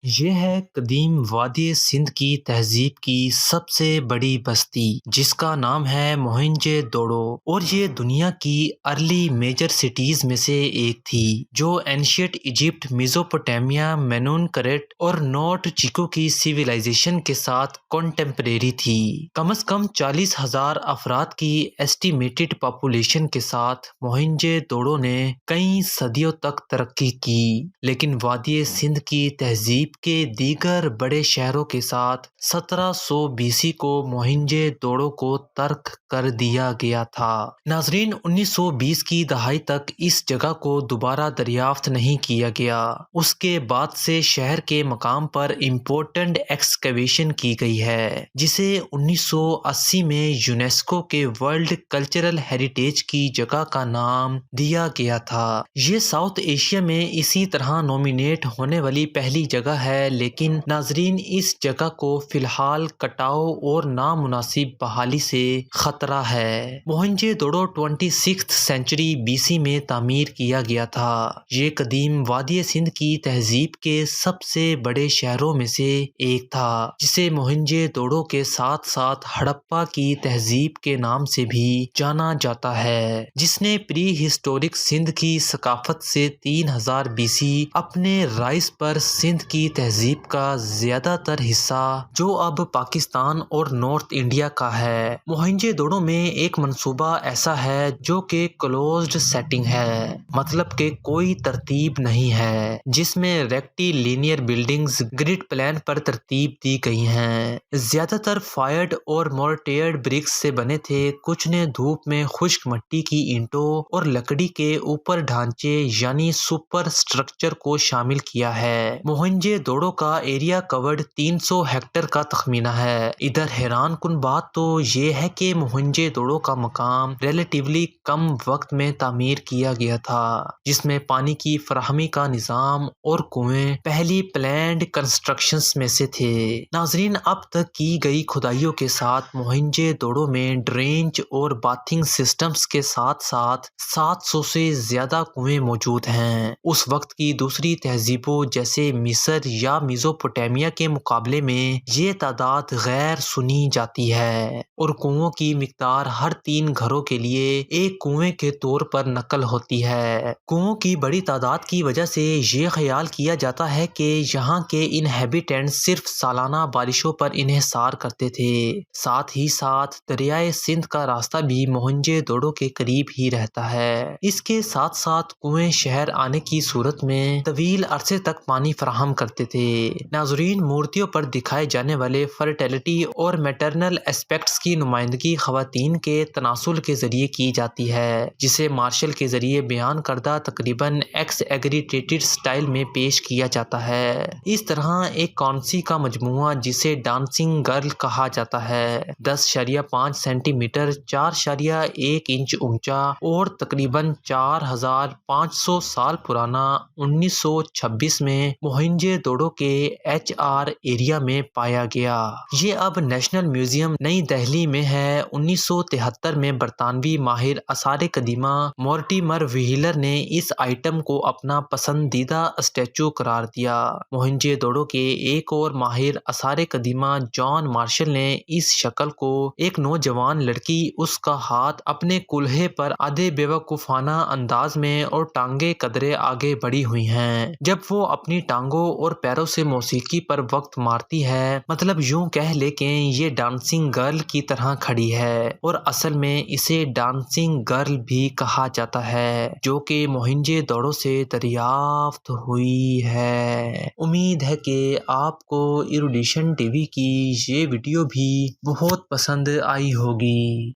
یہ ہے قدیم وادی سندھ کی تہذیب کی سب سے بڑی بستی جس کا نام ہے موہنجے دوڑو، اور یہ دنیا کی ارلی میجر سٹیز میں سے ایک تھی جو اینشینٹ ایجپٹ، میزوپوٹیمیا، مینونکریٹ اور نوٹ چیکو کی سیویلائزیشن کے ساتھ کنٹمپریری تھی۔ کم از کم 40,000 افراد کی ایسٹیمیٹڈ پاپولیشن کے ساتھ موہنجے دوڑو نے کئی صدیوں تک ترقی کی، لیکن وادی سندھ کی تہذیب کے دیگر بڑے شہروں کے ساتھ 1700 BC کو موہنجے دوڑو کو ترک کر دیا گیا تھا۔ ناظرین، 1920 کی دہائی تک اس جگہ کو دوبارہ دریافت نہیں کیا گیا۔ اس کے بعد سے شہر کے مقام پر امپورٹنٹ ایکسکیویشن کی گئی ہے، جسے 1980 میں یونیسکو کے ورلڈ کلچرل ہیریٹیج کی جگہ کا نام دیا گیا تھا۔ یہ ساؤتھ ایشیا میں اسی طرح نومینیٹ ہونے والی پہلی جگہ ہے، لیکن ناظرین اس جگہ کو فی الحال کٹاؤ اور نامناسب بحالی سے خطرہ ہے۔ موہنجے دوڑو 26 سینچری BC میں تعمیر کیا گیا تھا۔ یہ قدیم وادی سندھ کی تہذیب کے سب سے بڑے شہروں میں سے ایک تھا، جسے موہنجے دوڑو کے ساتھ ساتھ ہڑپا کی تہذیب کے نام سے بھی جانا جاتا ہے، جس نے پری ہسٹورک سندھ کی ثقافت سے 3000 BC اپنے رائز پر سندھ کی تہذیب کا زیادہ تر حصہ جو اب پاکستان اور نارتھ انڈیا کا ہے۔ موہنجے دوڑو میں ایک منصوبہ ایسا ہے جو کہ کلوزڈ سیٹنگ ہے، مطلب کہ کوئی ترتیب نہیں ہے، جس میں ریکٹی لینئر بلڈنگز گرڈ پلان پر ترتیب دی گئی ہیں۔ زیادہ تر فائرڈ اور مورٹیئرڈ برکس سے بنے تھے، کچھ نے دھوپ میں خشک مٹی کی اینٹوں اور لکڑی کے اوپر ڈھانچے یعنی سپر سٹرکچر کو شامل کیا ہے۔ موہنجے دوڑو کا ایریا کورڈ 300 ہیکٹر کا تخمینہ ہے۔ ادھر حیران کن بات تو یہ ہے کہ موہنجے دوڑو کا مقام ریلیٹیولی کم وقت میں تعمیر کیا گیا تھا، جس میں پانی کی فراہمی کا نظام اور کنویں پہلی پلانڈ کنسٹرکشنز میں سے تھے۔ ناظرین، اب تک کی گئی کھدائیوں کے ساتھ موہنجے دوڑو میں ڈرینج اور باتھنگ سسٹمز کے ساتھ ساتھ 700 سے زیادہ کنویں موجود ہیں۔ اس وقت کی دوسری تہذیبوں جیسے مصر یا میزوپوٹیمیا کے مقابلے میں یہ تعداد غیر سنی جاتی ہے، اور کنووں کی مقدار ہر 3 گھروں کے لیے ایک کنویں کے طور پر نقل ہوتی ہے۔ کنووں کی بڑی تعداد کی وجہ سے یہ خیال کیا جاتا ہے کہ یہاں کے انہیبیٹنٹس صرف سالانہ بارشوں پر انحصار کرتے تھے۔ ساتھ ہی ساتھ دریائے سندھ کا راستہ بھی موہنجے دوڑو کے قریب ہی رہتا ہے۔ اس کے ساتھ ساتھ کنویں شہر آنے کی صورت میں طویل عرصے تک پانی فراہم کرتے تھے۔ ناظرین، مورتیوں پر دکھائے جانے والے فرٹیلٹی اور میٹرنل اسپیکٹس کی نمائندگی خواتین کے تناسل کے ذریعے کی جاتی ہے، جسے مارشل کے ذریعے بیان کردہ تقریباً ایکساگریٹیڈ سٹائل میں پیش کیا جاتا ہے۔ اس طرح ایک کانسی کا مجموعہ جسے ڈانسنگ گرل کہا جاتا ہے، 10.5 سینٹی میٹر 4.1 انچ اونچا اور تقریباً 4500 سال پرانا، 1926 میں موہنجے دوڑو کے HR ایریا میں پایا گیا۔ یہ اب نیشنل میوزیم نئی دہلی میں ہے۔ 1973 میں برطانوی ماہر آثار قدیمہ مورٹیمر وہیلر نے اس آئٹم کو اپنا پسندیدہ اسٹیچو قرار دیا۔ موہنجے دوڑو کے ایک اور ماہر آثار قدیمہ جان مارشل نے اس شکل کو ایک نوجوان لڑکی، اس کا ہاتھ اپنے کولہے پر آدھے بیوقوفانہ انداز میں اور ٹانگیں قدرے آگے بڑھی ہوئی ہیں۔ جب وہ اپنی ٹانگوں اور پیروں سے موسیقی پر وقت مارتی ہے، مطلب یوں کہہ لے کہ یہ ڈانسنگ گرل کی طرح کھڑی ہے، اور اصل میں اسے ڈانسنگ گرل بھی کہا جاتا ہے، جو کہ موہنجے دوڑو سے دریافت ہوئی ہے۔ امید ہے کہ آپ کو ایروڈیشن TV کی یہ ویڈیو بھی بہت پسند آئی ہوگی۔